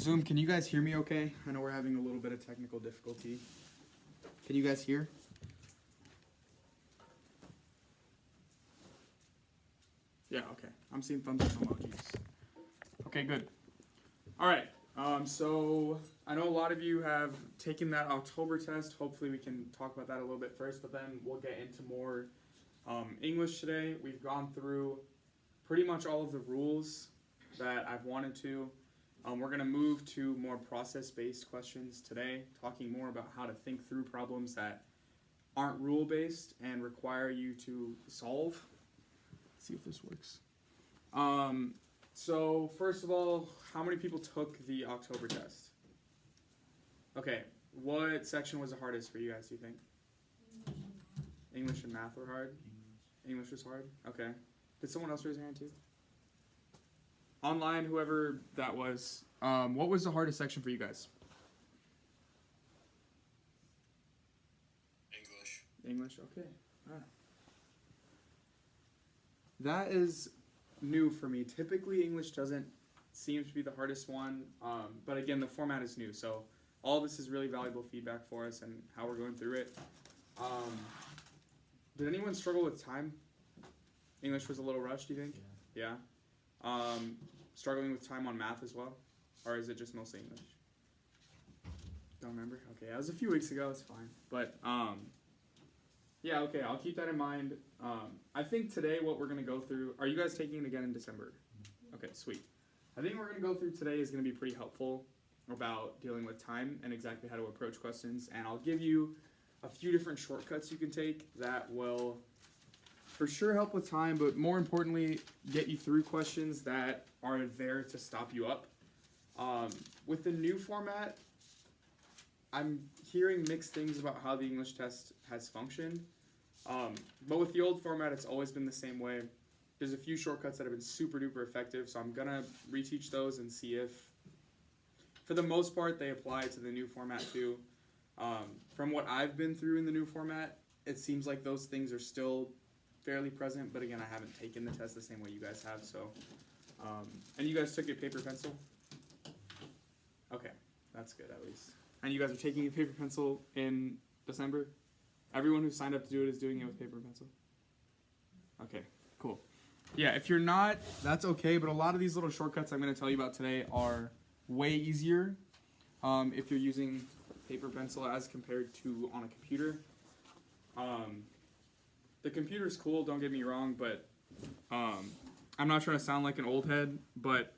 Zoom, can you guys hear me okay? I know we're having a little bit of technical difficulty. Can you guys hear? Yeah, okay. I'm seeing thumbs up emojis. Okay, good. All right. So I know a lot of you have taken that October test. Hopefully we can talk about that a little bit first, but then we'll get into more English today. We've gone through pretty much all of the rules that I've wanted to. We're going to move to more process-based questions today, talking more about how to think through problems that aren't rule-based and require you to solve. Let's see if this works. So first of all, how many people took the October test? Okay, what section was the hardest for you guys, do you think? English and math were hard? English was hard? Okay. Did someone else raise their hand too? Online, whoever that was, what was the hardest section for you guys? English, okay. That is new for me. Typically, English doesn't seem to be the hardest one, but again, the format is new, so all this is really valuable feedback for us and how we're going through it. Did anyone struggle with time? English was a little rushed, do you think? Yeah. Struggling with time on math as well? Or is it just mostly English? Don't remember? Okay, that was a few weeks ago, it's fine. But, yeah, okay, I'll keep that in mind. I think today what we're going to go through, are you guys taking it again in December? Okay, sweet. I think what we're going to go through today is going to be pretty helpful about dealing with time and exactly how to approach questions. And I'll give you a few different shortcuts you can take that will for sure help with time, but more importantly, get you through questions that are there to stop you up. With the new format, I'm hearing mixed things about how the English test has functioned. But with the old format, it's always been the same way. There's a few shortcuts that have been super duper effective, so I'm gonna reteach those and see if, for the most part, they apply to the new format too. From what I've been through in the new format, it seems like those things are still fairly present, but again, I haven't taken the test the same way you guys have, so. And you guys took it paper pencil? Okay, that's good at least. And you guys are taking a paper pencil in December? Everyone who signed up to do it is doing it with paper and pencil? Okay, cool. Yeah, if you're not, that's okay, but a lot of these little shortcuts I'm going to tell you about today are way easier if you're using paper pencil as compared to on a computer. The computer's cool, don't get me wrong, but I'm not trying to sound like an old head, but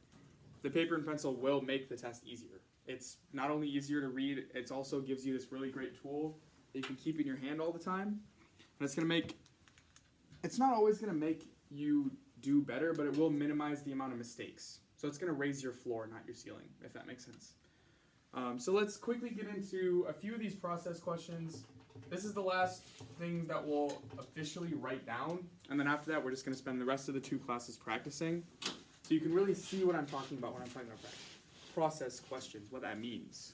the paper and pencil will make the test easier. It's not only easier to read, it also gives you this really great tool that you can keep in your hand all the time. And it's not always going to make you do better, but it will minimize the amount of mistakes. So it's going to raise your floor, not your ceiling, if that makes sense. So let's quickly get into a few of these process questions. This is the last thing that we'll officially write down. And then after that, we're just going to spend the rest of the 2 classes practicing. So you can really see what I'm talking about when I'm talking about process questions, what that means.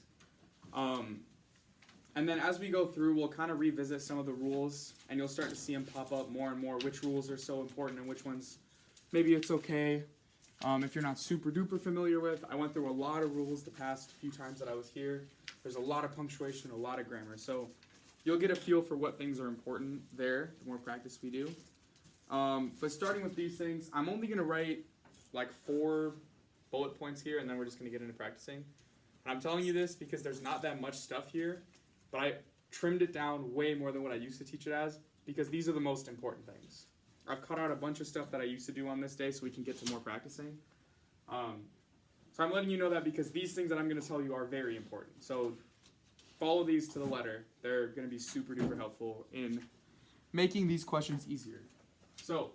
And then as we go through, we'll kind of revisit some of the rules, and you'll start to see them pop up more and more, which rules are so important and which ones maybe it's okay if you're not super duper familiar with. I went through a lot of rules the past few times that I was here. There's a lot of punctuation, a lot of grammar, so you'll get a feel for what things are important there the more practice we do. But starting with these things, I'm only going to write like 4 bullet points here, and then we're just going to get into practicing. And I'm telling you this because there's not that much stuff here, but I trimmed it down way more than what I used to teach it as, because these are the most important things. I've cut out a bunch of stuff that I used to do on this day so we can get to more practicing. So I'm letting you know that because these things that I'm going to tell you are very important. So follow these to the letter. They're going to be super duper helpful in making these questions easier. So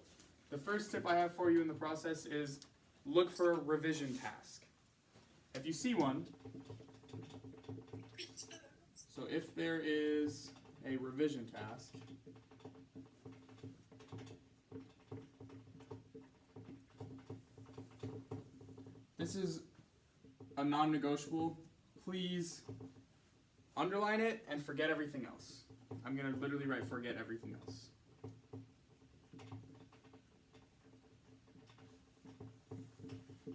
the first tip I have for you in the process is look for a revision task. If you see one, so if there is a revision task, this is a non-negotiable. Please underline it and forget everything else. I'm going to literally write forget everything else.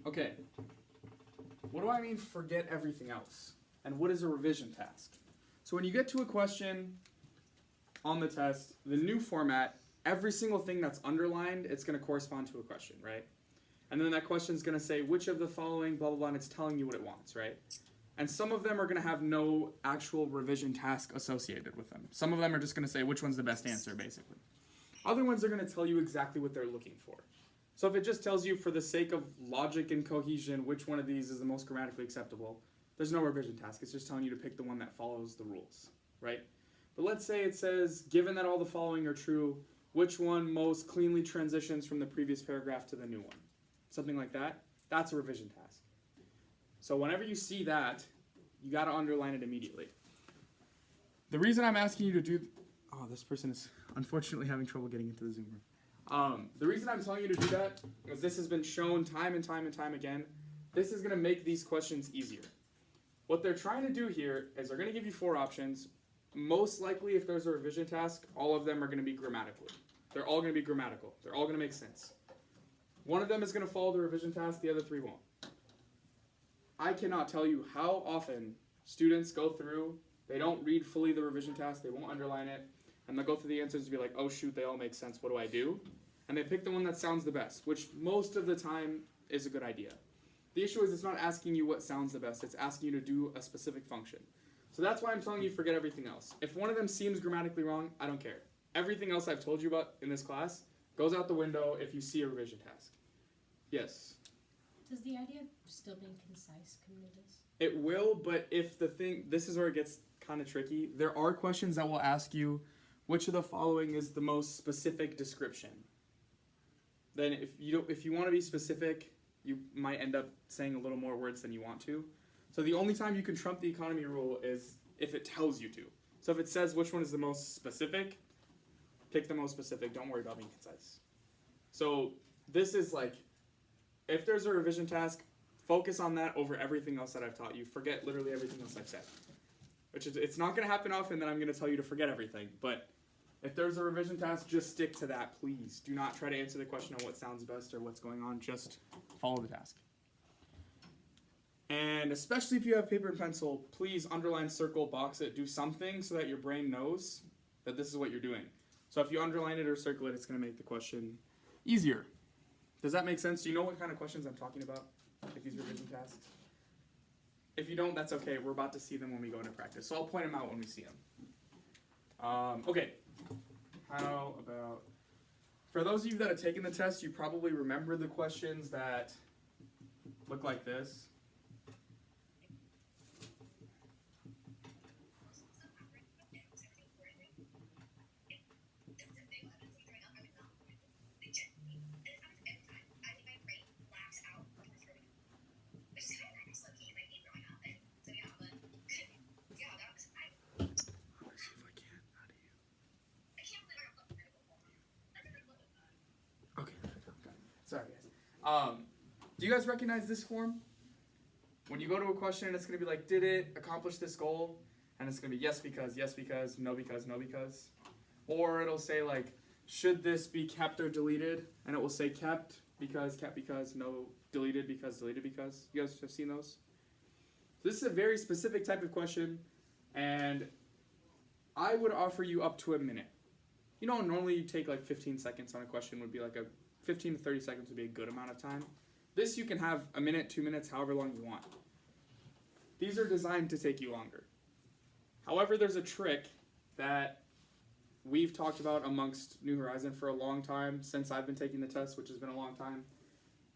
Okay. what do I mean forget everything else? And what is a revision task? So when you get to a question on the test, the new format, every single thing that's underlined, it's going to correspond to a question, right? And then that question is going to say, which of the following, blah, blah, blah, and it's telling you what it wants, right? And some of them are going to have no actual revision task associated with them. Some of them are just going to say which one's the best answer, basically. Other ones are going to tell you exactly what they're looking for. So if it just tells you for the sake of logic and cohesion which one of these is the most grammatically acceptable, there's no revision task. It's just telling you to pick the one that follows the rules, right? But let's say it says, given that all the following are true, which one most cleanly transitions from the previous paragraph to the new one? Something like that. That's a revision task. So whenever you see that, you got to underline it immediately. The reason I'm asking you to do... Oh, this person is unfortunately having trouble getting into the Zoom room. The reason I'm telling you to do that is this has been shown time and time and time again. This is going to make these questions easier. What they're trying to do here is they're going to give you 4 options. Most likely, if there's a revision task, all of them are going to be grammatical. They're all going to be grammatical. They're all going to make sense. One of them is going to follow the revision task, the other 3 won't. I cannot tell you how often students go through, they don't read fully the revision task, they won't underline it, and they'll go through the answers and be like, oh shoot, they all make sense, what do I do? And they pick the one that sounds the best, which most of the time is a good idea. The issue is it's not asking you what sounds the best, it's asking you to do a specific function. So that's why I'm telling you forget everything else. If one of them seems grammatically wrong, I don't care. Everything else I've told you about in this class goes out the window if you see a revision task. Yes? Does the idea of still being concise come into this? It will, but if the thing, this is where it gets kind of tricky. There are questions that will ask you, which of the following is the most specific description? Then if you want to be specific, you might end up saying a little more words than you want to. So the only time you can trump the economy rule is if it tells you to. So if it says which one is the most specific, pick the most specific. Don't worry about being concise. So this is like, if there's a revision task, focus on that over everything else that I've taught you. Forget literally everything else I've said. Which is, it's not going to happen often that I'm going to tell you to forget everything. But if there's a revision task, just stick to that, please. Do not try to answer the question on what sounds best or what's going on. Just follow the task. And especially if you have paper and pencil, please underline, circle, box it, do something so that your brain knows that this is what you're doing. So if you underline it or circle it, it's going to make the question easier. Does that make sense? Do you know what kind of questions I'm talking about? Like these revision tasks? If you don't, that's okay. We're about to see them when we go into practice. So I'll point them out when we see them. Okay. How about, for those of you that have taken the test, you probably remember the questions that look like this. Sorry, guys. Do you guys recognize this form? When you go to a question and it's going to be like, did it accomplish this goal? And it's going to be yes because, no because, no because. Or it'll say like, should this be kept or deleted? And it will say kept because, no, deleted because, deleted because. You guys have seen those? So this is a very specific type of question, and I would offer you up to a minute. You know, normally you take like 15 seconds on a question would be like a 15 to 30 seconds would be a good amount of time. This you can have a minute, 2 minutes, however long you want. These are designed to take you longer. However, there's a trick that we've talked about amongst New Horizon for a long time, since I've been taking the test, which has been a long time.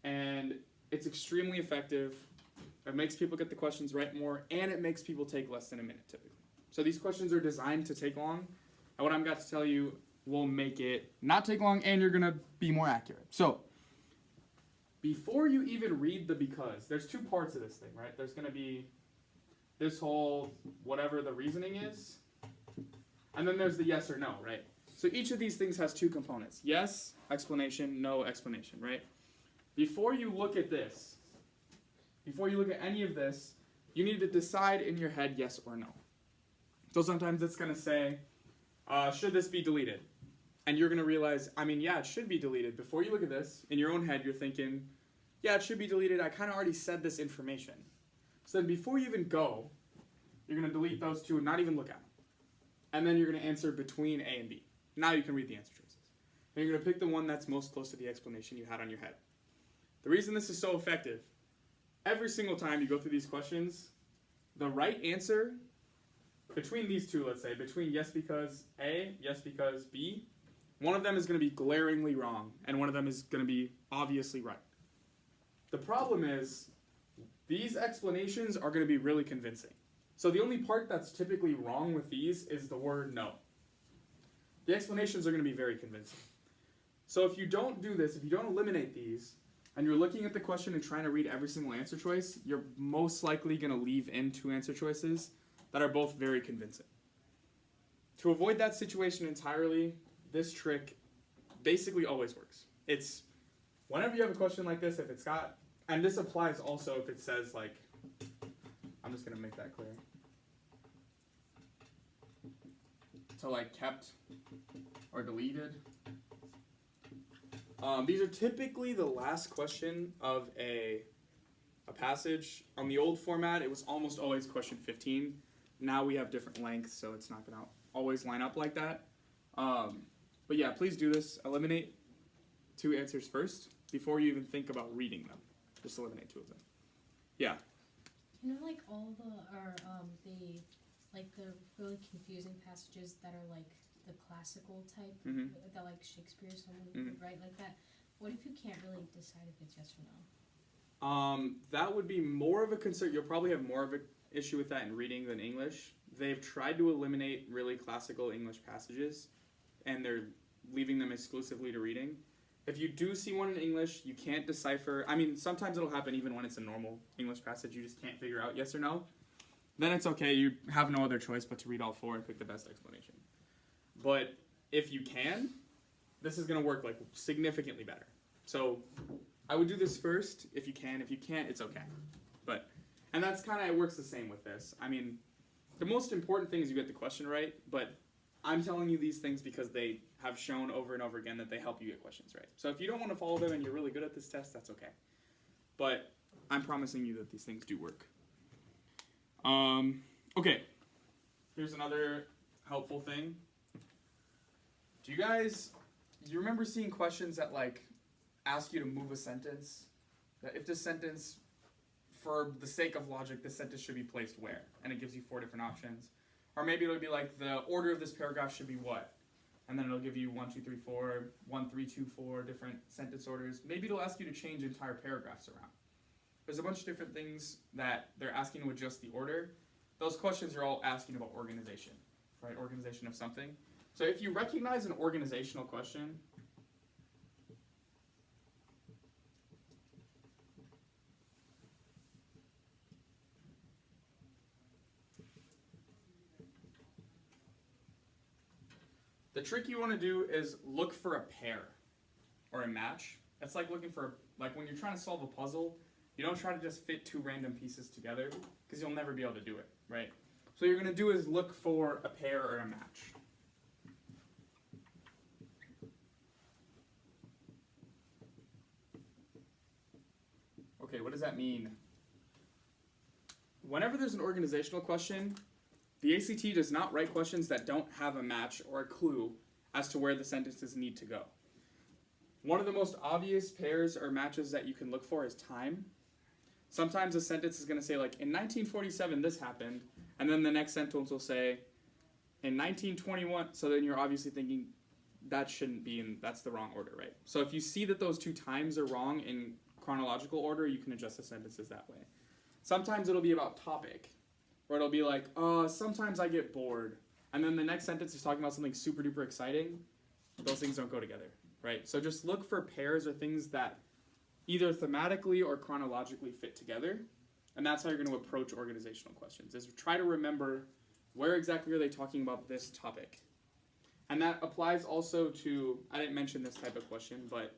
And it's extremely effective. It makes people get the questions right more, and it makes people take less than a minute typically. So these questions are designed to take long, and what I'm about to tell you will make it not take long, and you're going to be more accurate. So, before you even read the because, there's 2 parts of this thing, right? There's going to be this whole whatever the reasoning is, and then there's the yes or no, right? So each of these things has 2 components. Yes, explanation, no, explanation, right? Before you look at this, before you look at any of this, you need to decide in your head yes or no. So sometimes it's going to say, should this be deleted? And you're going to realize, I mean, yeah, it should be deleted. Before you look at this, in your own head, you're thinking, yeah, it should be deleted. I kind of already said this information. So then before you even go, you're going to delete those two and not even look at them. And then you're going to answer between A and B. Now you can read the answer choices. And you're going to pick the one that's most close to the explanation you had on your head. The reason this is so effective, every single time you go through these questions, the right answer between these two, let's say, between yes because A, yes because B, one of them is going to be glaringly wrong, and one of them is going to be obviously right. The problem is, these explanations are going to be really convincing. So the only part that's typically wrong with these is the word no. The explanations are going to be very convincing. So if you don't do this, if you don't eliminate these, and you're looking at the question and trying to read every single answer choice, you're most likely going to leave in two answer choices that are both very convincing. To avoid that situation entirely, this trick basically always works. It's whenever you have a question like this, if it's got, and this applies also if it says like, I'm just going to make that clear. So like kept or deleted. These are typically the last question of a passage. On the old format, it was almost always question 15. Now we have different lengths, so it's not going to always line up like that. But yeah, please do this. Eliminate two answers first before you even think about reading them. Just eliminate two of them. Yeah. You know, like all the really confusing passages that are like the classical type, that like Shakespeare, someone would write like that. What if you can't really decide if it's yes or no? That would be more of a concern. You'll probably have more of an issue with that in reading than English. They've tried to eliminate really classical English passages, and they're leaving them exclusively to reading. If you do see one in English, you can't decipher. I mean, sometimes it'll happen even when it's a normal English passage. You just can't figure out yes or no. Then it's okay. You have no other choice but to read all four and pick the best explanation. But if you can, this is going to work like significantly better. So I would do this first if you can. If you can't, it's okay. And that's kind of, it works the same with this. I mean, the most important thing is you get the question right, but I'm telling you these things because they have shown over and over again that they help you get questions right. So if you don't want to follow them and you're really good at this test, that's okay. But I'm promising you that these things do work. Okay, here's another helpful thing. Do you remember seeing questions that like ask you to move a sentence? That if this sentence, for the sake of logic, this sentence should be placed where? And it gives you 4 different options. Or maybe it'll be like the order of this paragraph should be what? And then it'll give you 1, 2, 3, 4, 1, 3, 2, 4 different sentence orders. Maybe it'll ask you to change entire paragraphs around. There's a bunch of different things that they're asking to adjust the order. Those questions are all asking about organization, right? Organization of something. So if you recognize an organizational question, the trick you want to do is look for a pair or a match. That's like looking for, like when you're trying to solve a puzzle, you don't try to just fit 2 random pieces together because you'll never be able to do it, right? So what you're going to do is look for a pair or a match. Okay, what does that mean? Whenever there's an organizational question, the ACT does not write questions that don't have a match or a clue as to where the sentences need to go. One of the most obvious pairs or matches that you can look for is time. Sometimes a sentence is going to say like, in 1947 this happened, and then the next sentence will say, in 1921, so then you're obviously thinking that shouldn't be in, that's the wrong order, right? So if you see that those 2 times are wrong in chronological order, you can adjust the sentences that way. Sometimes it'll be about topic, or it'll be like, sometimes I get bored, and then the next sentence is talking about something super duper exciting. Those things don't go together, right? So just look for pairs or things that either thematically or chronologically fit together, and that's how you're going to approach organizational questions, is try to remember where exactly are they talking about this topic. And that applies also to, I didn't mention this type of question, but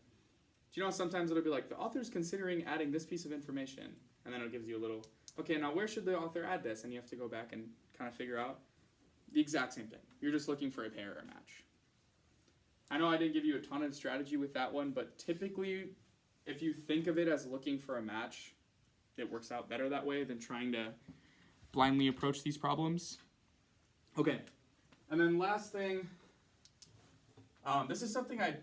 do you know sometimes it'll be like, the author's considering adding this piece of information, and then it gives you a little, okay, now where should the author add this? And you have to go back and kind of figure out the exact same thing. You're just looking for a pair or a match. I know I didn't give you a ton of strategy with that one, but typically, if you think of it as looking for a match, it works out better that way than trying to blindly approach these problems. Okay, and then last thing, this is something I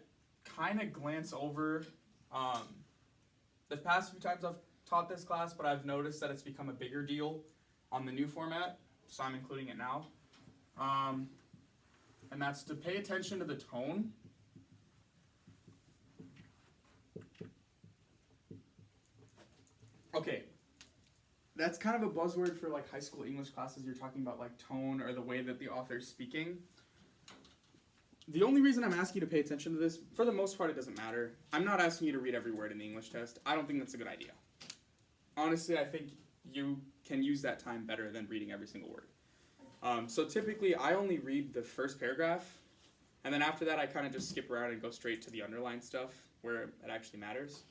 kind of glance over the past few times I've taught this class, but I've noticed that it's become a bigger deal on the new format, so I'm including it now. And that's to pay attention to the tone. Okay, that's kind of a buzzword for like high school English classes. You're talking about like tone or the way that the author's speaking. The only reason I'm asking you to pay attention to this, for the most part, it doesn't matter. I'm not asking you to read every word in the English test. I don't think that's a good idea. Honestly, I think you can use that time better than reading every single word. So typically, I only read the first paragraph, and then after that, I kind of just skip around and go straight to the underlined stuff where it actually matters.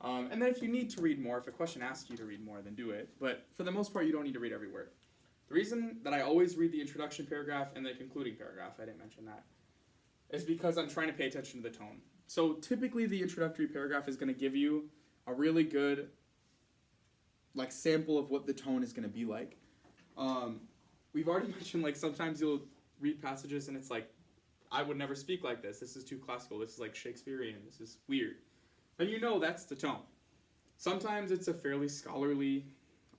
And then if you need to read more, if a question asks you to read more, then do it. But for the most part, you don't need to read every word. The reason that I always read the introduction paragraph and the concluding paragraph, I didn't mention that, is because I'm trying to pay attention to the tone. So typically the introductory paragraph is going to give you a really good like sample of what the tone is going to be like. We've already mentioned like sometimes you'll read passages and it's like, I would never speak like this. This is too classical. This is like Shakespearean. This is weird. And you know that's the tone. Sometimes it's a fairly scholarly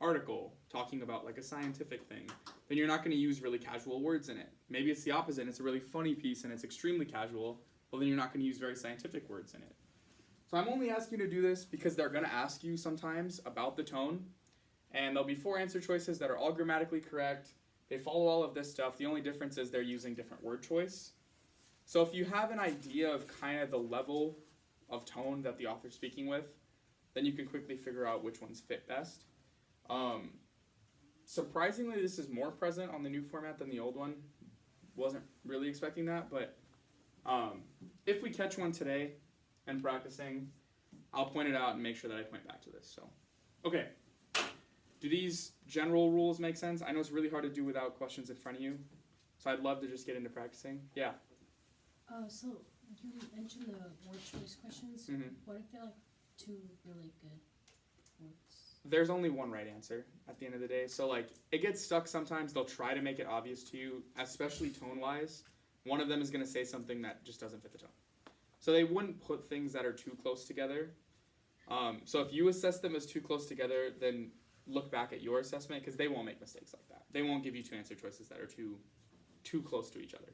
article talking about like a scientific thing. Then you're not going to use really casual words in it. Maybe it's the opposite. It's a really funny piece and it's extremely casual. Well, then you're not going to use very scientific words in it. So I'm only asking you to do this because they're going to ask you sometimes about the tone. And there'll be 4 answer choices that are all grammatically correct. They follow all of this stuff. The only difference is they're using different word choice. So if you have an idea of kind of the level of tone that the author's speaking with, then you can quickly figure out which ones fit best. Surprisingly, this is more present on the new format than the old one. Wasn't really expecting that, but if we catch one today and practicing, I'll point it out and make sure that I point back to this. So, okay. Do these general rules make sense? I know it's really hard to do without questions in front of you, so I'd love to just get into practicing. Yeah. So you mentioned the word choice questions. Mm-hmm. What if they're like 2 really good words? There's only one right answer at the end of the day. So like it gets stuck sometimes. They'll try to make it obvious to you, especially tone-wise. One of them is going to say something that just doesn't fit the tone. So they wouldn't put things that are too close together. So if you assess them as too close together, then look back at your assessment because they won't make mistakes like that. They won't give you 2 answer choices that are too close to each other.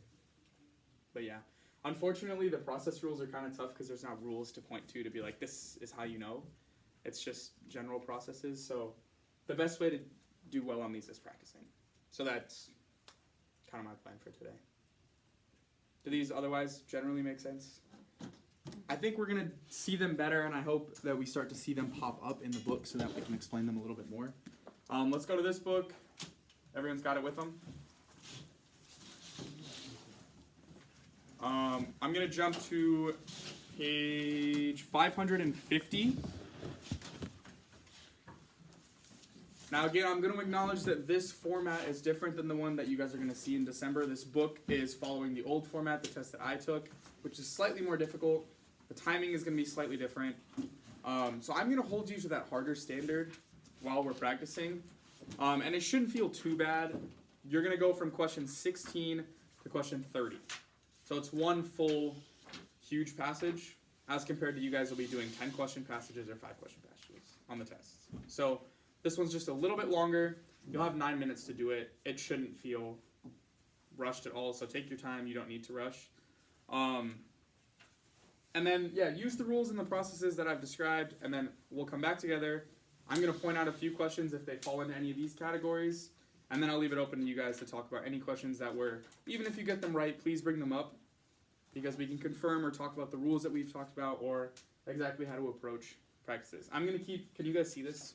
But yeah. Unfortunately, the process rules are kind of tough because there's not rules to point to be like, this is how you know. It's just general processes. So the best way to do well on these is practicing. So that's kind of my plan for today. Do these otherwise generally make sense? I think we're going to see them better, and I hope that we start to see them pop up in the book so that we can explain them a little bit more. Let's go to this book. Everyone's got it with them? I'm going to jump to page 550. Now again, I'm going to acknowledge that this format is different than the one that you guys are going to see in December. This book is following the old format, the test that I took, which is slightly more difficult. The timing is going to be slightly different. So I'm going to hold you to that harder standard while we're practicing. And it shouldn't feel too bad. You're going to go from question 16 to question 30. So it's one full, huge passage, as compared to you guys will be doing 10 question passages or 5 question passages on the tests. So this one's just a little bit longer. You'll have 9 minutes to do it. It shouldn't feel rushed at all, so take your time. You don't need to rush. And then, yeah, use the rules and the processes that I've described, and then we'll come back together. I'm going to point out a few questions if they fall into any of these categories, and then I'll leave it open to you guys to talk about any questions that were, even if you get them right, please bring them up, because we can confirm or talk about the rules that we've talked about or exactly how to approach practices. I'm going to keep, can you guys see this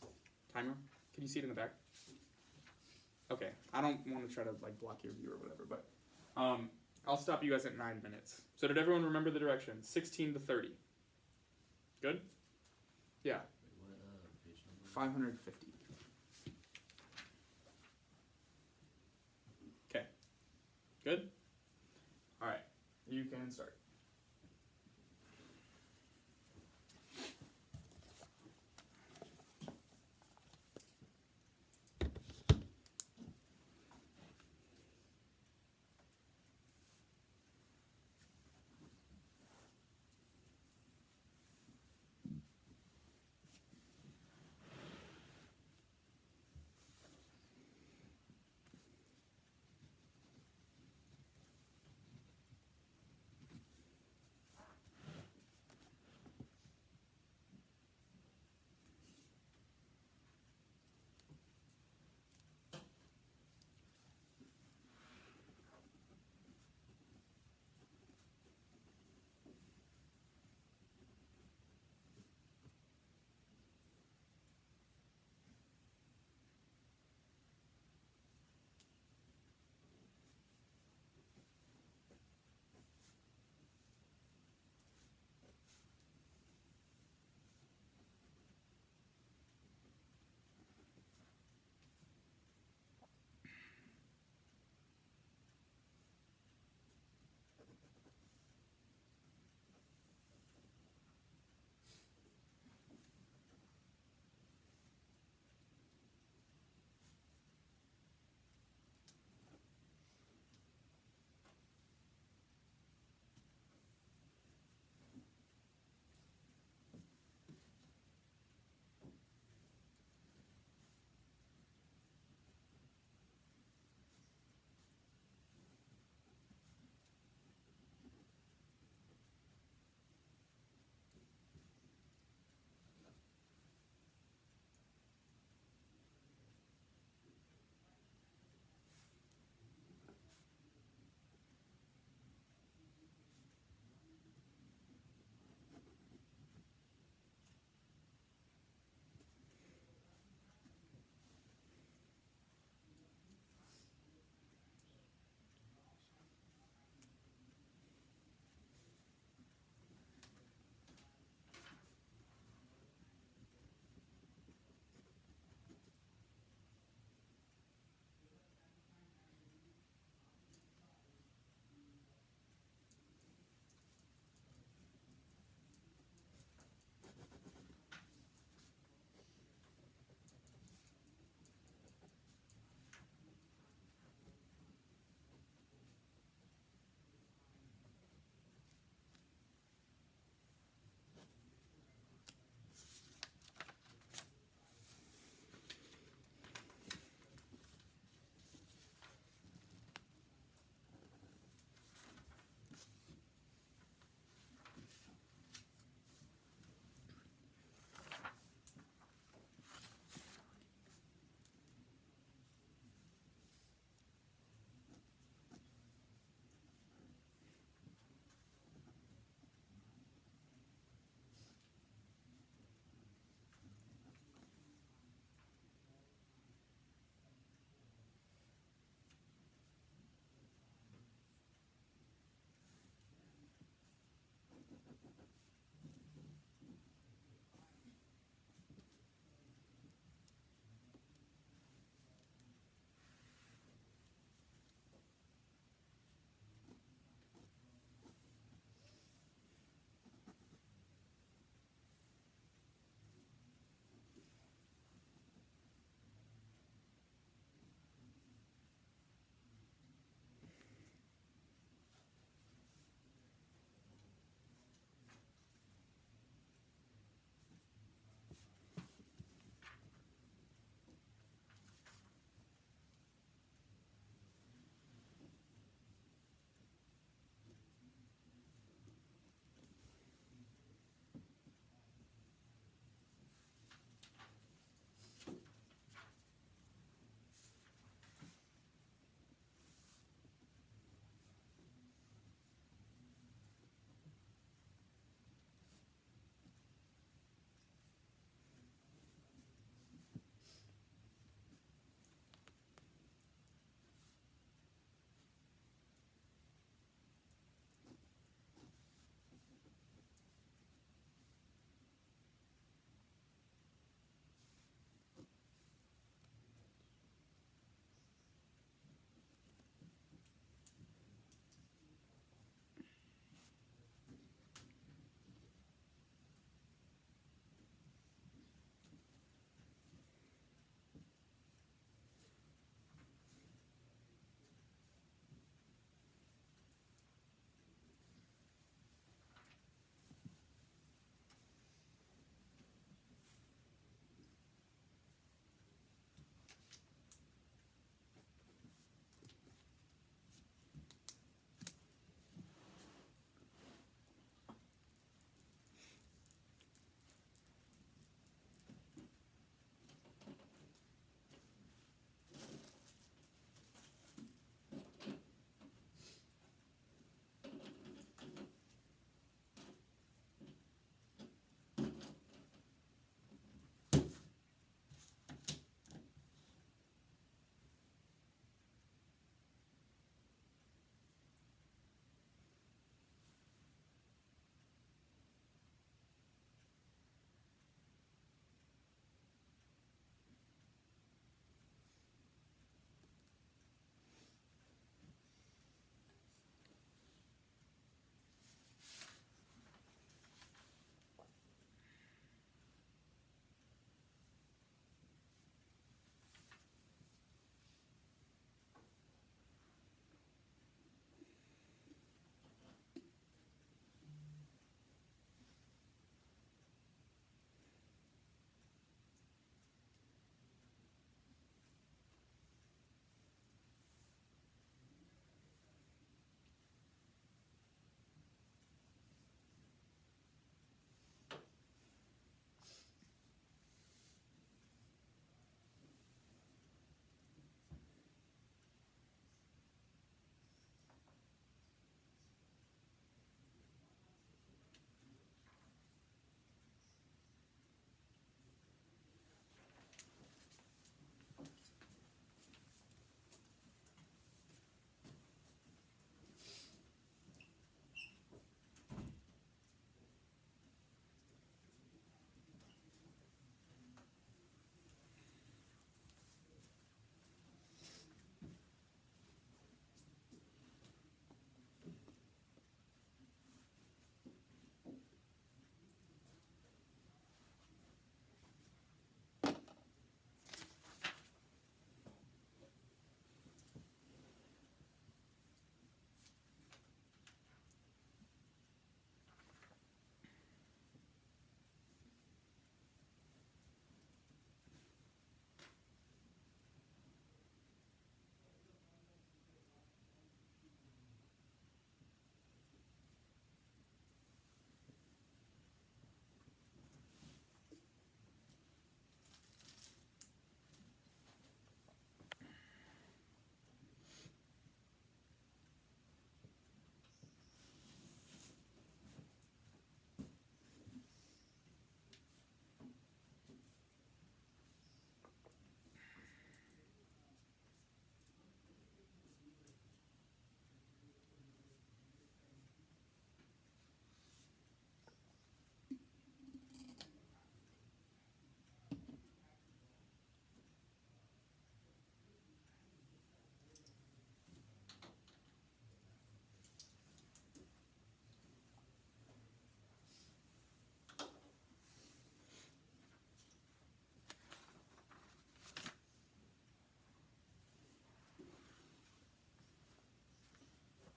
timer? Can you see it in the back? Okay, I don't want to try to like block your view or whatever, but I'll stop you guys at 9 minutes. So did everyone remember the direction? 16 to 30. Good? Yeah. What page number? 550. Okay. Good? All right. You can start.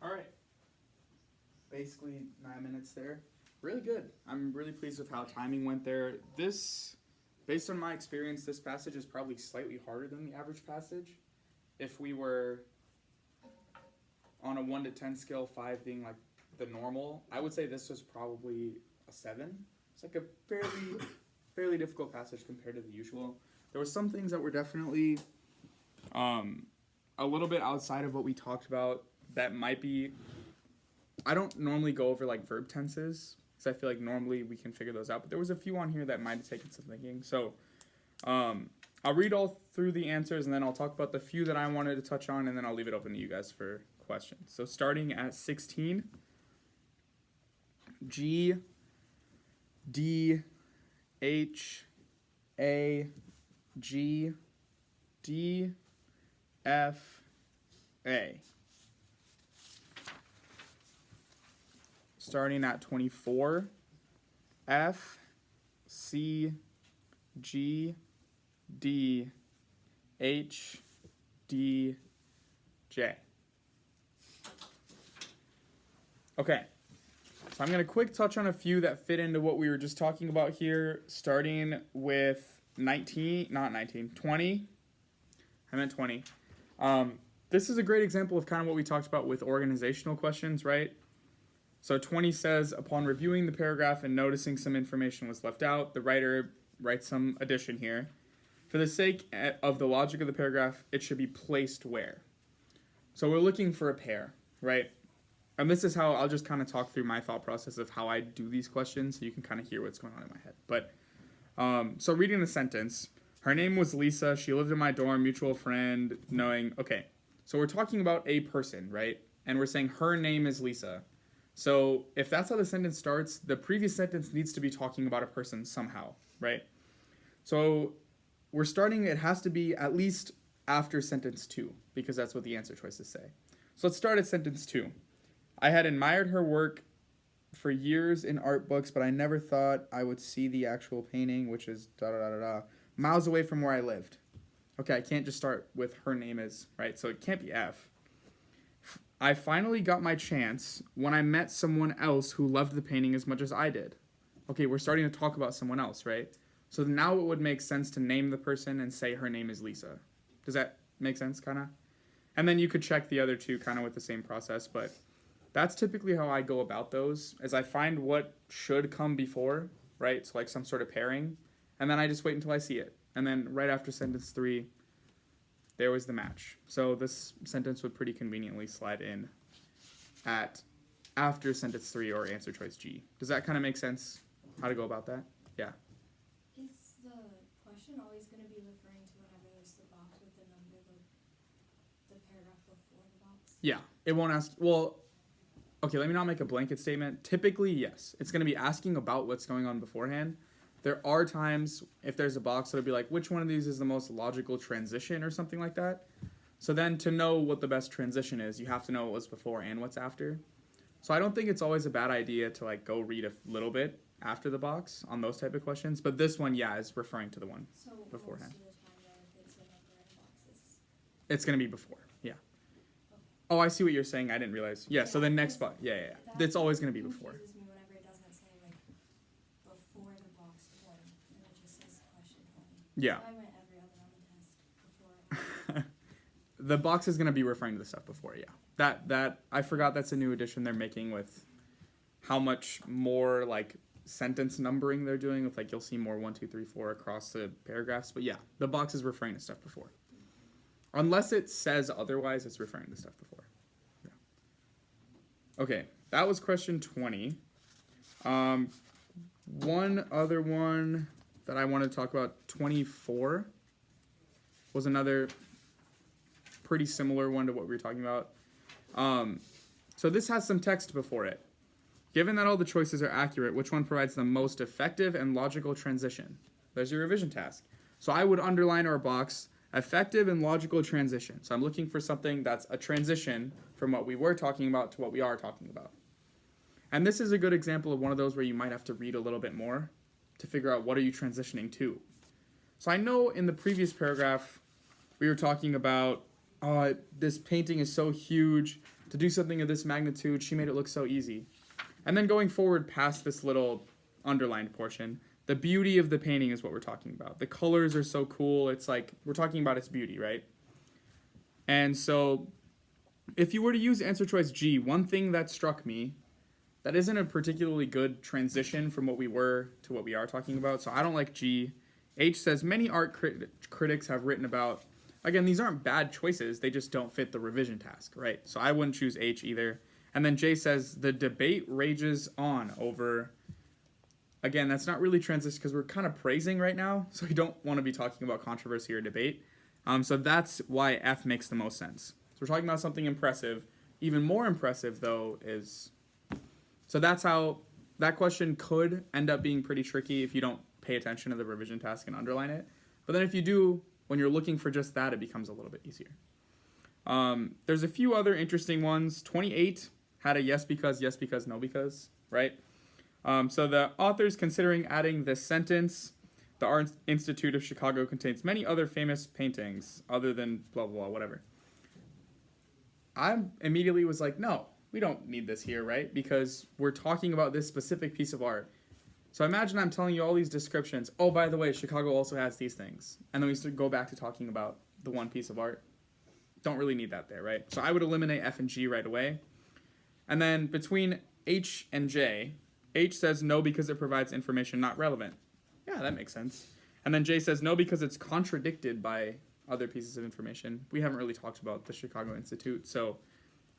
All right. Basically 9 minutes there. Really good. I'm really pleased with how timing went there. This, based on my experience, this passage is probably slightly harder than the average passage. If we were on a 1 to 10 scale, 5 being like the normal, I would say this was probably a 7. It's like a fairly difficult passage compared to the usual. There were some things that were definitely a little bit outside of what we talked about that might be. I don't normally go over like verb tenses because I feel like normally we can figure those out, but there was a few on here that might have taken some thinking. So I'll read all through the answers and then I'll talk about the few that I wanted to touch on, and then I'll leave it open to you guys for questions. So starting at 16, G, D, H, A, G, D, F, A. Starting at 24, F, C, G, D, H, D, J. Okay, so I'm going to quick touch on a few that fit into what we were just talking about here, starting with 20. I meant 20. This is a great example of kind of what we talked about with organizational questions, right? So 20 says, upon reviewing the paragraph and noticing some information was left out, the writer writes some addition here. For the sake of the logic of the paragraph, it should be placed where? So we're looking for a pair, right? And this is how I'll just kind of talk through my thought process of how I do these questions so you can kind of hear what's going on in my head. But so reading the sentence, her name was Lisa. She lived in my dorm, mutual friend, knowing, okay, so we're talking about a person, right? And we're saying her name is Lisa. So if that's how the sentence starts, the previous sentence needs to be talking about a person somehow, right? So we're starting, it has to be at least after sentence 2, because that's what the answer choices say. So let's start at sentence 2. I had admired her work for years in art books, but I never thought I would see the actual painting, which is miles away from where I lived. Okay, I can't just start with her name is, right? So it can't be F. I finally got my chance when I met someone else who loved the painting as much as I did. Okay, we're starting to talk about someone else, right? So now it would make sense to name the person and say her name is Lisa. Does that make sense, kind of? And then you could check the other two kind of with the same process, but that's typically how I go about those, is I find what should come before, right? So like some sort of pairing, and then I just wait until I see it. And then right after sentence 3, there was the match. So this sentence would pretty conveniently slide in at after sentence 3 or answer choice G. Does that kind of make sense, how to go about that? Yeah. Is the question always going to be referring to whenever there's the box with the number, the paragraph before the box? Yeah, it won't ask, well, okay, let me not make a blanket statement. Typically, yes. It's going to be asking about what's going on beforehand. There are times, if there's a box, it'll be like, which one of these is the most logical transition or something like that. So then to know what the best transition is, you have to know what's before and what's after. So I don't think it's always a bad idea to like go read a little bit after the box on those type of questions. But this one, yeah, is referring to the one So beforehand. most of the time, though, if it's a number in boxes. It's going to be before, yeah. Okay. Oh, I see what you're saying. I didn't realize. Yeah, so the next box, yeah. It's always going to be before. Confuses me whenever it doesn't say like before the box 20, and it just says question 20. Yeah. So I went every other on the test before. The box is going to be referring to the stuff before, yeah. That I forgot that's a new addition they're making with how much more like sentence numbering they're doing with like you'll see more 1, 2, 3, 4 across the paragraphs. But yeah, the box is referring to stuff before. Unless it says otherwise, it's referring to stuff before. Yeah. Okay, that was question 20. One other one that I want to talk about, 24, was another pretty similar one to what we were talking about. So this has some text before it. Given that all the choices are accurate, which one provides the most effective and logical transition? There's your revision task. So I would underline our box, effective and logical transition. So I'm looking for something that's a transition from what we were talking about to what we are talking about. And this is a good example of one of those where you might have to read a little bit more to figure out what are you transitioning to. So I know in the previous paragraph, we were talking about, this painting is so huge, to do something of this magnitude, she made it look so easy. And then going forward past this little underlined portion, the beauty of the painting is what we're talking about. The colors are so cool. It's like, we're talking about its beauty, right? And so if you were to use answer choice G, one thing that struck me, that isn't a particularly good transition from what we were to what we are talking about. So I don't like G. H says, many art critics have written about, again, these aren't bad choices. They just don't fit the revision task, right? So I wouldn't choose H either. And then J says, the debate rages on over, again, that's not really transition because we're kind of praising right now. So we don't want to be talking about controversy or debate. So that's why F makes the most sense. So we're talking about something impressive. Even more impressive, though, is... So that's how that question could end up being pretty tricky if you don't pay attention to the revision task and underline it. But then if you do, when you're looking for just that, it becomes a little bit easier. There's a few other interesting ones. 28 had a yes because, no because, right? So the author's considering adding this sentence, the Art Institute of Chicago contains many other famous paintings other than blah, blah, blah, whatever. I immediately was like, no, we don't need this here, right? Because we're talking about this specific piece of art. So imagine I'm telling you all these descriptions. Oh, by the way, Chicago also has these things. And then we go back to talking about the one piece of art. Don't really need that there, right? So I would eliminate F and G right away. And then between H and J, H says no because it provides information not relevant. Yeah, that makes sense. And then J says no because it's contradicted by other pieces of information. We haven't really talked about the Chicago Institute, so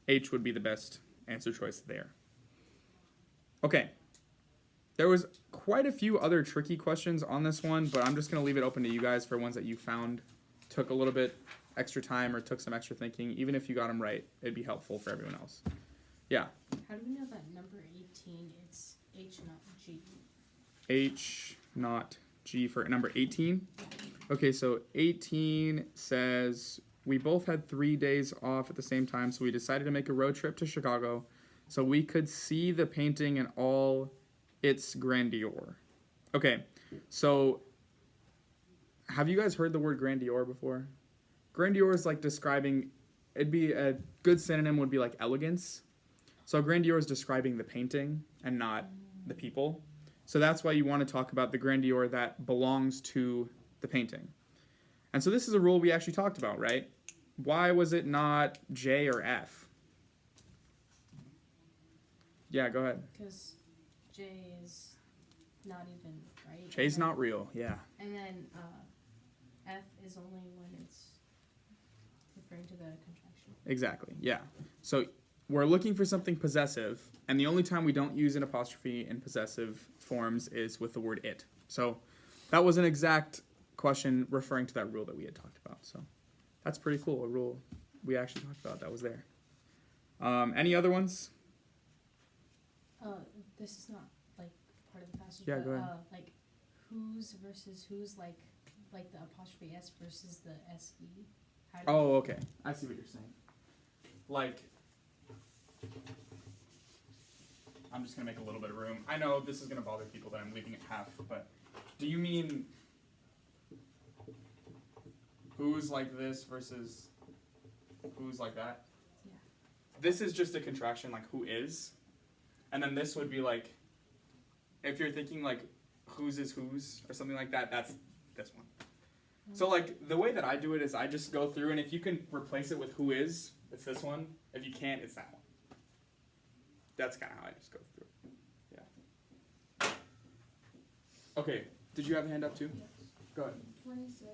H would be the best answer choice there. Okay. There was quite a few other tricky questions on this one, but I'm just going to leave it open to you guys for ones that you found took a little bit extra time or took some extra thinking. Even if you got them right, it'd be helpful for everyone else. Yeah. How do we know that number 18, it's H, not G? H, not G for number 18. Okay, so 18 says, we both had 3 days off at the same time, so we decided to make a road trip to Chicago so we could see the painting in all its grandeur. Okay, so have you guys heard the word grandeur before? Grandeur is like describing, it'd be a good synonym would be like elegance. So grandeur is describing the painting and not the people. So that's why you want to talk about the grandeur that belongs to the painting. And so this is a rule we actually talked about, right? Why was it not J or F? Yeah, go ahead. Because J is not even, right? J's not real, yeah. And then F is only when it's referring to the contraction. Exactly, yeah. So we're looking for something possessive, and the only time we don't use an apostrophe in possessive forms is with the word it. So that was an exact question referring to that rule that we had talked about. So that's pretty cool, a rule we actually talked about that was there. Any other ones? This is not like part of the passage. Yeah, but, go ahead. Like whose versus whose, like the apostrophe S versus the SE. How do Oh, okay. I see what you're saying. Like, I'm just going to make a little bit of room. I know this is going to bother people that I'm leaving it half, but do you mean who's like this versus who's like that? Yeah. This is just a contraction, like who is. And then this would be like, if you're thinking like whose is whose or something like that, that's this one. So like the way that I do it is I just go through, and if you can replace it with who is, it's this one. If you can't, it's that one. That's kind of how I just go through it. Yeah. Okay. Did you have a hand up too? Yes. Go ahead. 26.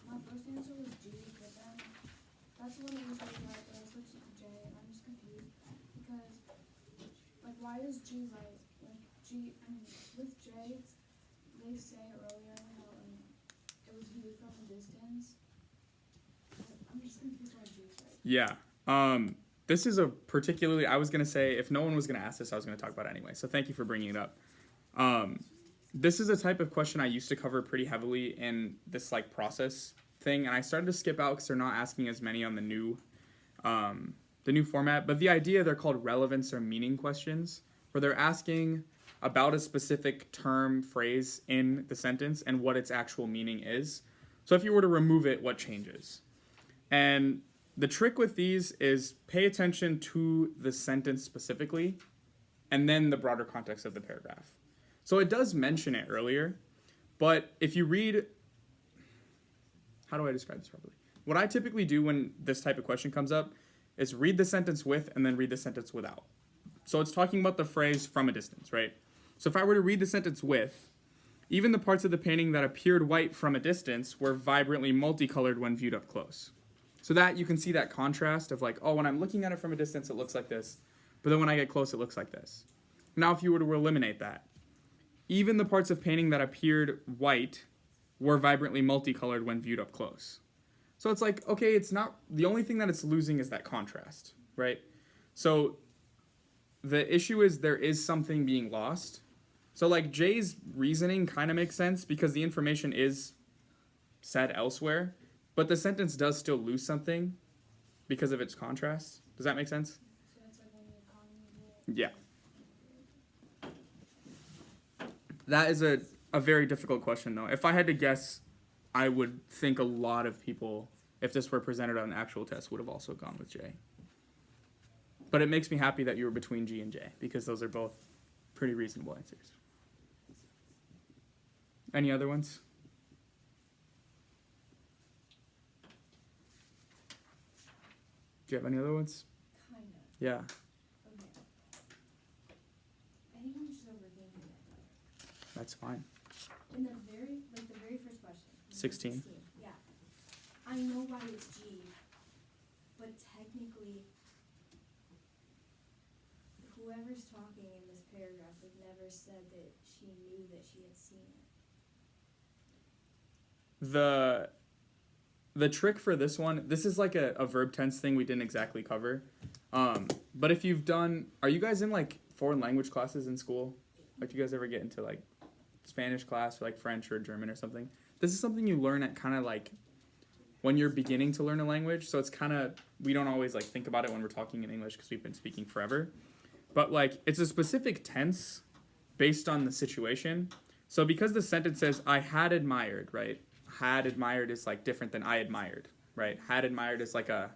My first answer was G, but then that's the one that was like right, but I switched it to J, and I'm just confused because, like, why is G right? Like, G, I mean, with J, they say earlier how it was viewed from a distance. I'm just confused why G is right. Yeah. This is a particularly, I was going to say, if no one was going to ask this, I was going to talk about it anyway. So thank you for bringing it up. This is a type of question I used to cover pretty heavily in this like process thing. And I started to skip out because they're not asking as many on the new format. But the idea, they're called relevance or meaning questions, where they're asking about a specific term, phrase in the sentence and what its actual meaning is. So if you were to remove it, what changes? And the trick with these is pay attention to the sentence specifically and then the broader context of the paragraph. So it does mention it earlier, but if you read, how do I describe this properly? What I typically do when this type of question comes up is read the sentence with and then read the sentence without. So it's talking about the phrase from a distance, right? So if I were to read the sentence with, even the parts of the painting that appeared white from a distance were vibrantly multicolored when viewed up close. So that you can see that contrast of like, oh, when I'm looking at it from a distance, it looks like this. But then when I get close, it looks like this. Now, if you were to eliminate that, even the parts of painting that appeared white were vibrantly multicolored when viewed up close. So it's like, okay, it's not, the only thing that it's losing is that contrast, right? So the issue is there is something being lost. So like Jay's reasoning kind of makes sense because the information is said elsewhere, but the sentence does still lose something because of its contrast. Does that make sense? So it's like when the economy. Yeah. That is a very difficult question, though. If I had to guess, I would think a lot of people, if this were presented on an actual test, would have also gone with J. But it makes me happy that you were between G and J, because those are both pretty reasonable answers. Any other ones? Do you have any other ones? Kind of. Yeah. Okay. I think I'm just overthinking it. That's fine. In the very first question. 16. Yeah. I know why it's G, but technically, whoever's talking in this paragraph would never said that she knew that she had seen it. The trick for this one, this is like a verb tense thing we didn't exactly cover. But if you've done, are you guys in like foreign language classes in school? Like, do you guys ever get into like Spanish class or like French or German or something? This is something you learn at kind of like when you're beginning to learn a language. So it's kind of, we don't always like think about it when we're talking in English because we've been speaking forever. But like, it's a specific tense based on the situation. So because the sentence says, I had admired, right? Had admired is like different than I admired, right? Had admired is like a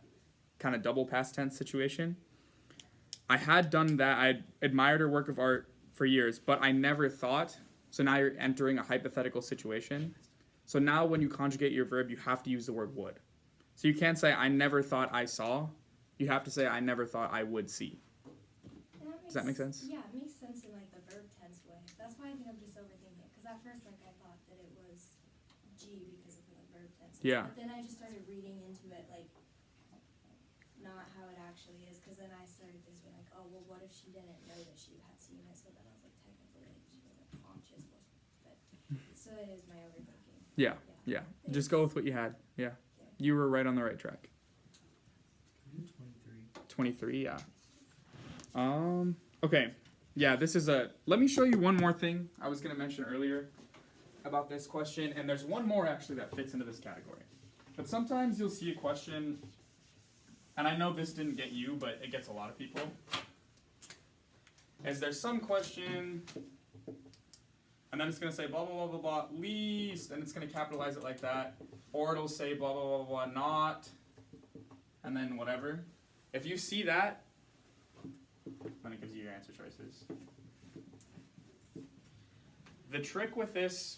kind of double past tense situation. I had done that. I admired her work of art for years, but I never thought. So now you're entering a hypothetical situation. So now when you conjugate your verb, you have to use the word would. So you can't say, I never thought I saw. You have to say, I never thought I would see. Does that make sense? Yeah, it makes sense in like the verb tense way. That's why I think I'm just overthinking it. Because at first, like, I thought that it was G because of the verb tense. Yeah. But then I just started reading into it, like, not how it actually is. Because then I started thinking, like, oh, well, what if she didn't know that she had seen it? So then I was like, technically, like, she wasn't conscious. But so it is my overthinking. Yeah. Just go with what you had. Yeah. You were right on the right track. 23, yeah. Okay. Yeah, this is let me show you one more thing I was going to mention earlier about this question, and there's one more actually that fits into this category. But sometimes you'll see a question, and I know this didn't get you, but it gets a lot of people. Is there some question, and then it's going to say blah, blah, blah, blah, blah, least, and it's going to capitalize it like that, or it'll say blah, blah, blah, blah, not, and then whatever. If you see that, then it gives you your answer choices. The trick with this,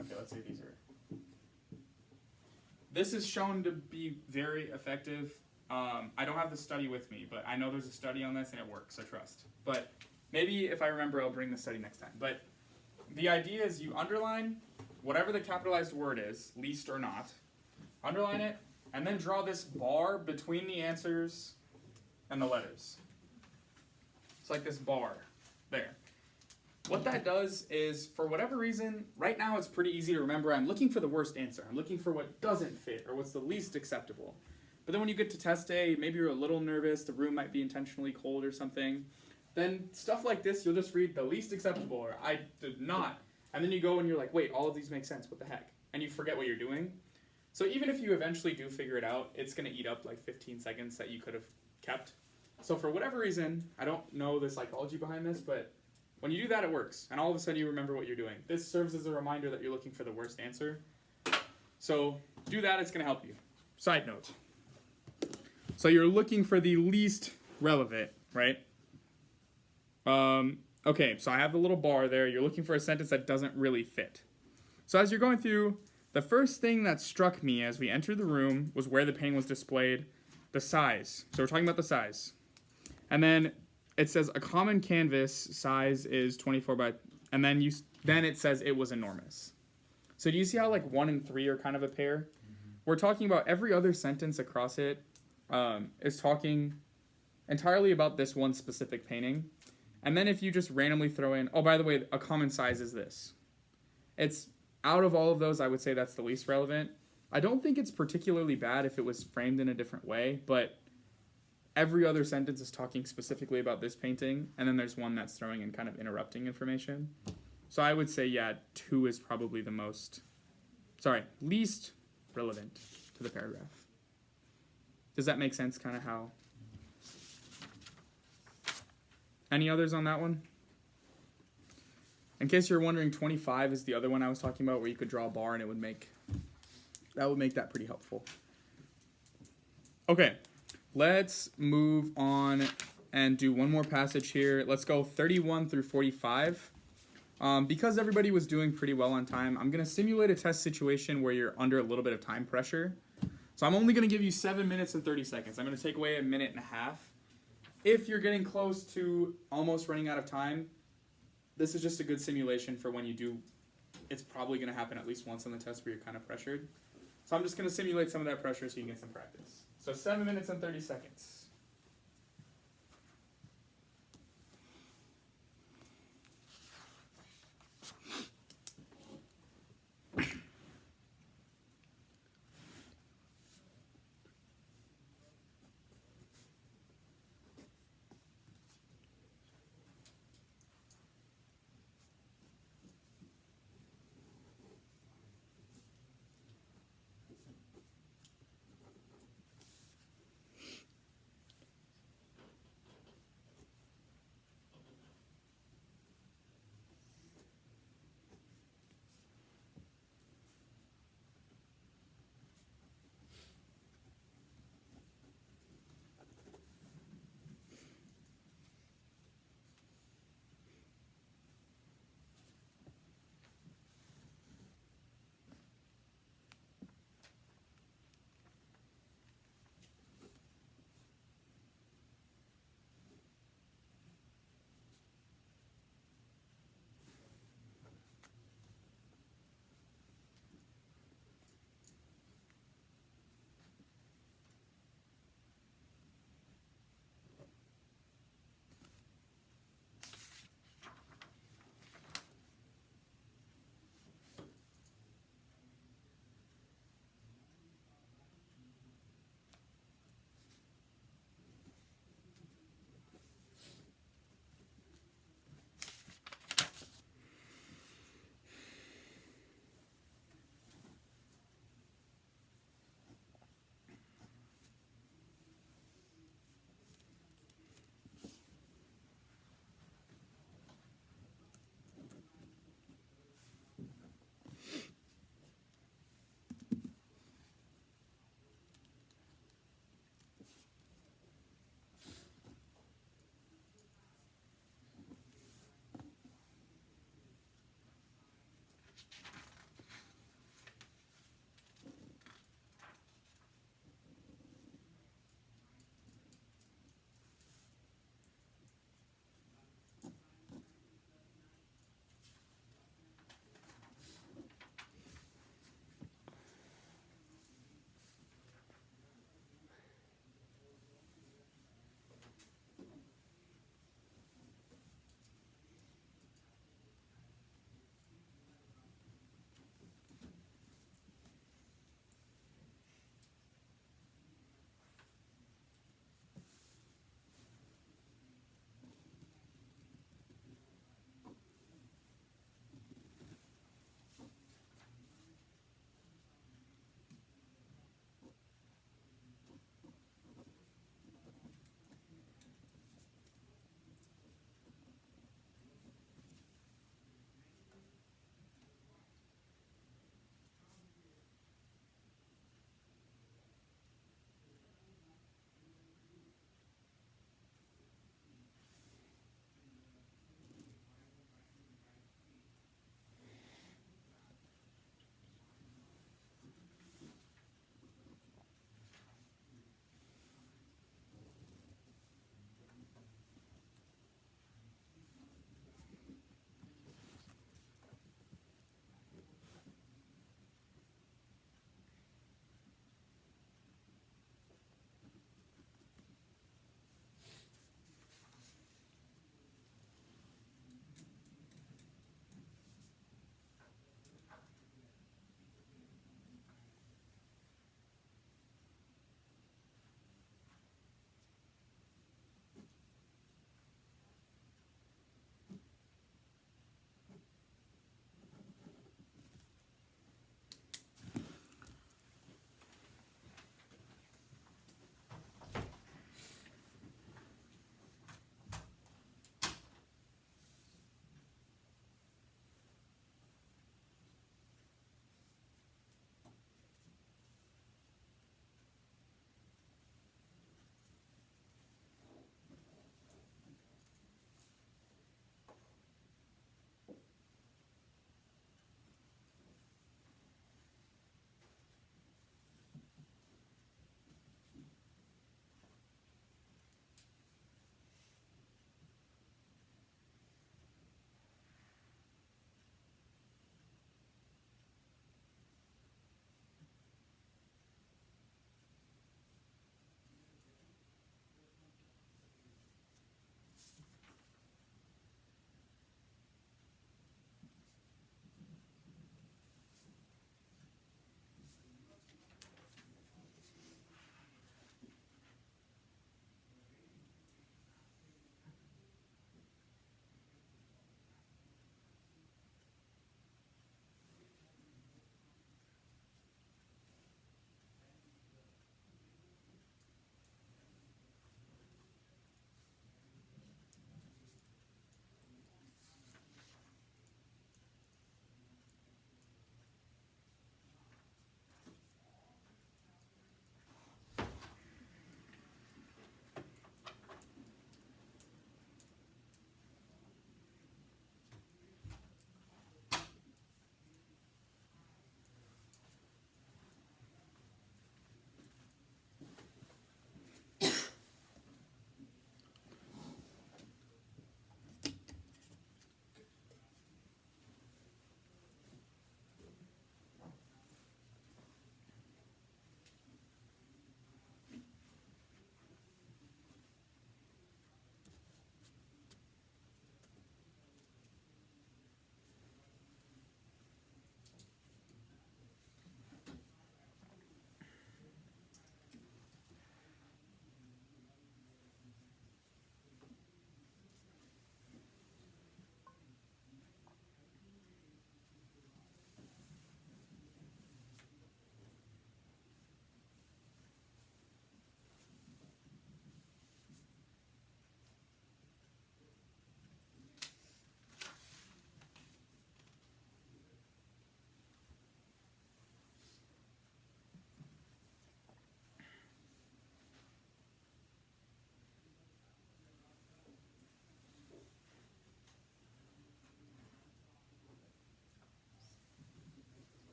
okay, let's say these are. This is shown to be very effective. I don't have the study with me, but I know there's a study on this and it works, I trust. But maybe if I remember, I'll bring the study next time. But the idea is you underline whatever the capitalized word is, least or not, underline it, and then draw this bar between the answers and the letters. It's like this bar there. What that does is, for whatever reason, right now it's pretty easy to remember. I'm looking for the worst answer. I'm looking for what doesn't fit or what's the least acceptable. But then when you get to test day, maybe you're a little nervous, the room might be intentionally cold or something. Then stuff like this, you'll just read the least acceptable or I did not. And then you go and you're like, wait, all of these make sense, what the heck? And you forget what you're doing. So even if you eventually do figure it out, it's going to eat up like 15 seconds that you could have kept. So for whatever reason, I don't know the psychology behind this, but when you do that, it works. And all of a sudden you remember what you're doing. This serves as a reminder that you're looking for the worst answer. So do that, it's going to help you. Side note. So you're looking for the least relevant, right? Okay, so I have the little bar there. You're looking for a sentence that doesn't really fit. So as you're going through, the first thing that struck me as we entered the room was where the painting was displayed, the size. So we're talking about the size. And then it says a common canvas size is 24 by, and then it says it was enormous. So do you see how like 1 and 3 are kind of a pair? Mm-hmm. We're talking about every other sentence across it is talking entirely about this one specific painting. And then if you just randomly throw in, oh, by the way, a common size is this. It's out of all of those, I would say that's the least relevant. I don't think it's particularly bad if it was framed in a different way, but every other sentence is talking specifically about this painting, and then there's one that's throwing in kind of interrupting information. So I would say, yeah, 2 is probably the least relevant to the paragraph. Does that make sense, kind of how? Any others on that one? In case you're wondering, 25 is the other one I was talking about where you could draw a bar and it would make that pretty helpful. Okay, let's move on and do one more passage here. Let's go 31 through 45. Because everybody was doing pretty well on time, I'm going to simulate a test situation where you're under a little bit of time pressure. So I'm only going to give you 7 minutes and 30 seconds. I'm going to take away a minute and a half. If you're getting close to almost running out of time, this is just a good simulation for when you do. It's probably going to happen at least once on the test where you're kind of pressured. So I'm just going to simulate some of that pressure so you can get some practice. So 7 minutes and 30 seconds.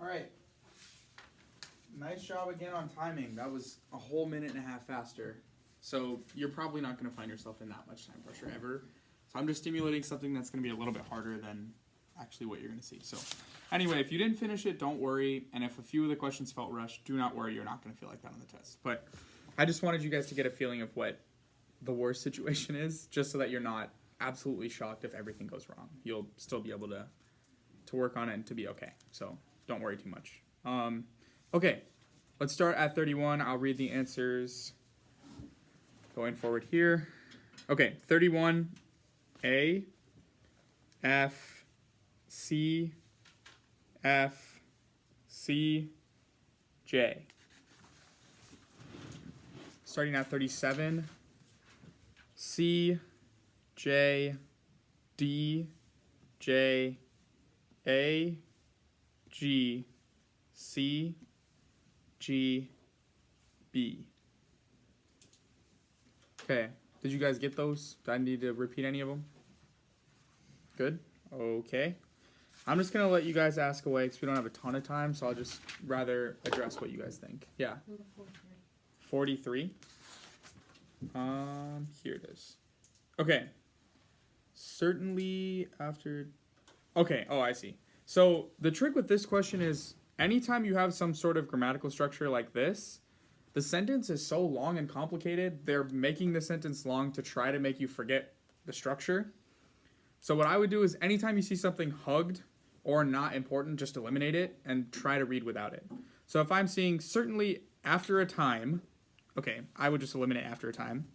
All right. Nice job again on timing. That was a whole minute and a half faster. So you're probably not going to find yourself in that much time pressure ever. So I'm just stimulating something that's going to be a little bit harder than actually what you're going to see. So anyway, if you didn't finish it, don't worry. And if a few of the questions felt rushed, do not worry. You're not going to feel like that on the test. But I just wanted you guys to get a feeling of what the worst situation is, just so that you're not absolutely shocked if everything goes wrong. You'll still be able to work on it and to be okay. So don't worry too much. Okay, let's start at 31. I'll read the answers going forward here. Okay, 31, A, F, C, F, C, J. Starting at 37, C, J, D, J, A, G, C, G, B. Okay, did you guys get those? Do I need to repeat any of them? Good? Okay. I'm just going to let you guys ask away because we don't have a ton of time, so I'll just rather address what you guys think. Yeah. Number 43. 43. Here it is. Okay. Certainly after... Okay, oh, I see. So the trick with this question is anytime you have some sort of grammatical structure like this, the sentence is so long and complicated, they're making the sentence long to try to make you forget the structure. So what I would do is anytime you see something hugged or not important, just eliminate it and try to read without it. So if I'm seeing certainly after a time, okay, I would just eliminate after a time.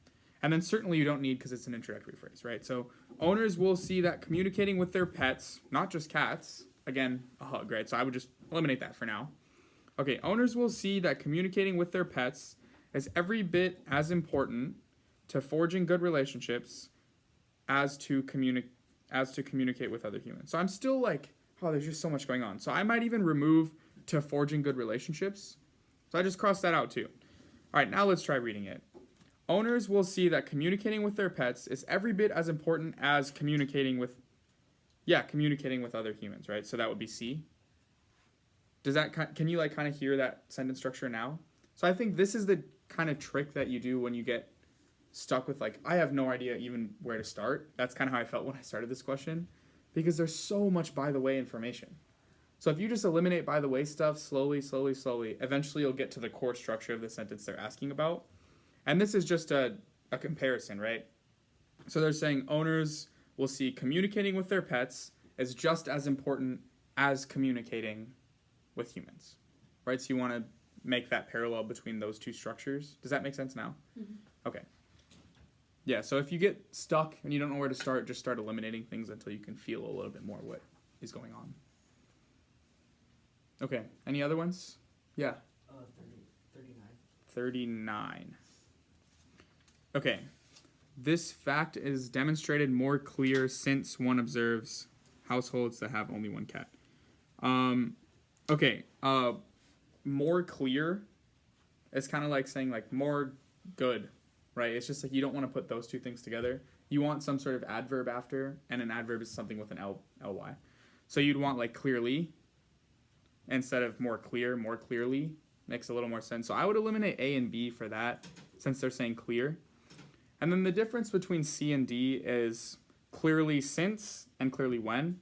And then certainly you don't need because it's an introductory phrase, right? So owners will see that communicating with their pets, not just cats, again, a hug, right? So I would just eliminate that for now. Okay, owners will see that communicating with their pets is every bit as important to forging good relationships as to communicate with other humans. So I'm still like, oh, there's just so much going on. So I might even remove to forging good relationships. So I just crossed that out too. All right, now let's try reading it. Owners will see that communicating with their pets is every bit as important as communicating with other humans, right? So that would be C. Does that, can you like kind of hear that sentence structure now? So I think this is the kind of trick that you do when you get stuck with like, I have no idea even where to start. That's kind of how I felt when I started this question, because there's so much by the way information. So if you just eliminate by the way stuff slowly, eventually you'll get to the core structure of the sentence they're asking about. And this is just a comparison, right? So they're saying owners will see communicating with their pets as just as important as communicating with humans, right? So you want to make that parallel between those two structures. Does that make sense now? Mm-hmm. Okay. Yeah, so if you get stuck and you don't know where to start, just start eliminating things until you can feel a little bit more what is going on. Okay, any other ones? Yeah. 39. Okay. This fact is demonstrated more clear since one observes households that have only one cat. Okay. More clear is kind of like saying like more good, right? It's just like you don't want to put those two things together. You want some sort of adverb after, and an adverb is something with an ly. So you'd want like clearly instead of more clear, more clearly. Makes a little more sense. So I would eliminate A and B for that since they're saying clear. And then the difference between C and D is clearly since and clearly when.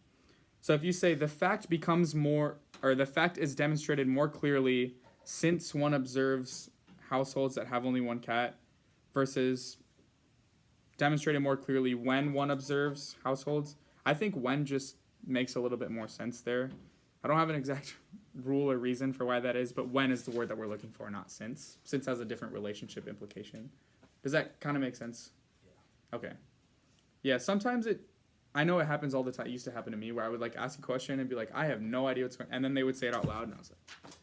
So if you say the fact the fact is demonstrated more clearly since one observes households that have only one cat versus demonstrated more clearly when one observes households, I think when just makes a little bit more sense there. I don't have an exact rule or reason for why that is, but when is the word that we're looking for, not since. Since has a different relationship implication. Does that kind of make sense? Yeah. Okay. Yeah, sometimes I know it happens all the time. It used to happen to me where I would like ask a question and be like, I have no idea what's going on. And then they would say it out loud and I was like,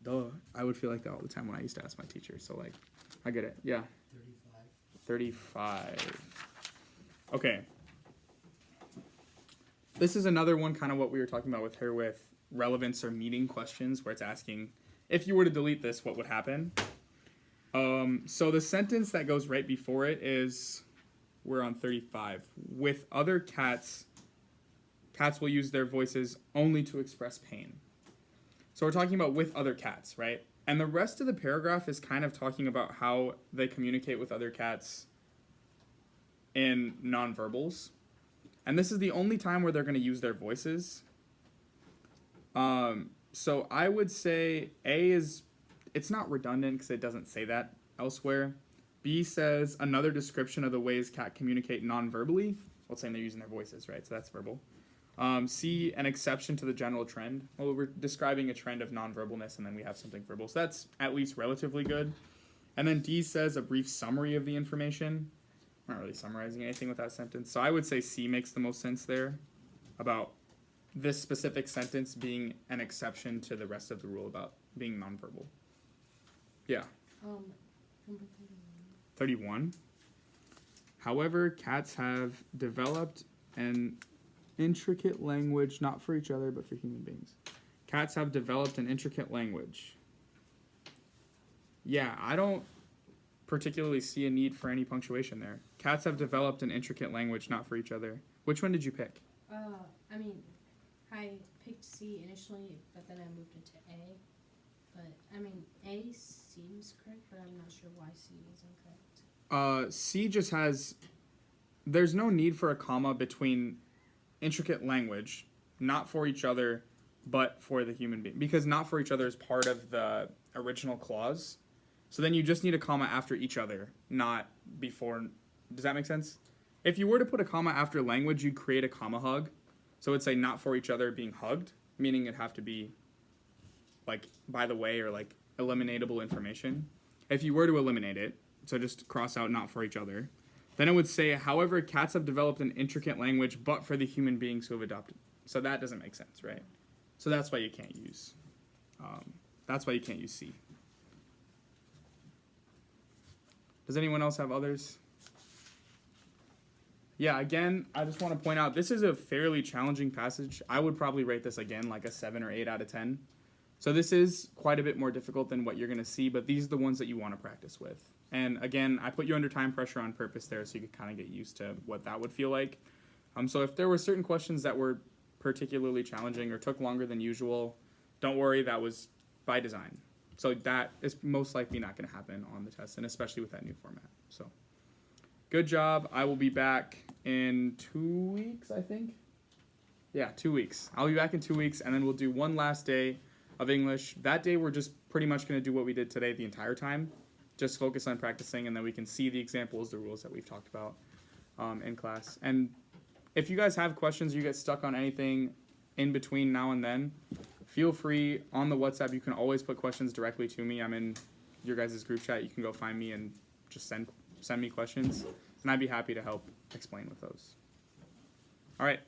duh. I would feel like that all the time when I used to ask my teacher. So like, I get it. Yeah. 35. Okay. This is another one, kind of what we were talking about with her with relevance or meaning questions, where it's asking, if you were to delete this, what would happen? So the sentence that goes right before it is, we're on 35. With other cats will use their voices only to express pain. So we're talking about with other cats, right? And the rest of the paragraph is kind of talking about how they communicate with other cats in nonverbals. And this is the only time where they're going to use their voices. So I would say A is, it's not redundant because it doesn't say that elsewhere. B says another description of the ways cat communicate non-verbally. Well, it's saying they're using their voices, right? So that's verbal. C, an exception to the general trend. Well, we're describing a trend of non-verbalness, and then we have something verbal. So that's at least relatively good. And then D says a brief summary of the information. I'm not really summarizing anything with that sentence. So I would say C makes the most sense there about this specific sentence being an exception to the rest of the rule about being nonverbal. Yeah. Number 31. 31. However, cats have developed an intricate language, not for each other, but for human beings. Cats have developed an intricate language. Yeah, I don't particularly see a need for any punctuation there. Cats have developed an intricate language, not for each other. Which one did you pick? I mean, I picked C initially, but then I moved it to A. But, I mean, A seems correct, but I'm not sure why C is incorrect. C just has... There's no need for a comma between intricate language, not for each other, but for the human being. Because not for each other is part of the original clause. So then you just need a comma after each other, not before. Does that make sense? If you were to put a comma after language, you'd create a comma hug. So it'd say not for each other being hugged, meaning it'd have to be like by the way or like eliminatable information. If you were to eliminate it, so just cross out not for each other, then it would say, however, cats have developed an intricate language, but for the human beings who have adopted. So that doesn't make sense, right? So that's why you can't use. That's why you can't use C. Does anyone else have others? Yeah, again, I just want to point out, this is a fairly challenging passage. I would probably rate this again like a 7 or 8 out of 10. So this is quite a bit more difficult than what you're going to see, but these are the ones that you want to practice with. And again, I put you under time pressure on purpose there so you could kind of get used to what that would feel like. So if there were certain questions that were particularly challenging or took longer than usual, don't worry, that was by design. So that is most likely not going to happen on the test, and especially with that new format. So good job. I will be back in 2 weeks, I think. Yeah, 2 weeks. I'll be back in 2 weeks, and then we'll do one last day of English. That day, we're just pretty much going to do what we did today the entire time. Just focus on practicing, and then we can see the examples, the rules that we've talked about in class. And if you guys have questions, you get stuck on anything in between now and then, feel free on the WhatsApp. You can always put questions directly to me. I'm in your guys' group chat. You can go find me and just send me questions, and I'd be happy to help explain with those. All right.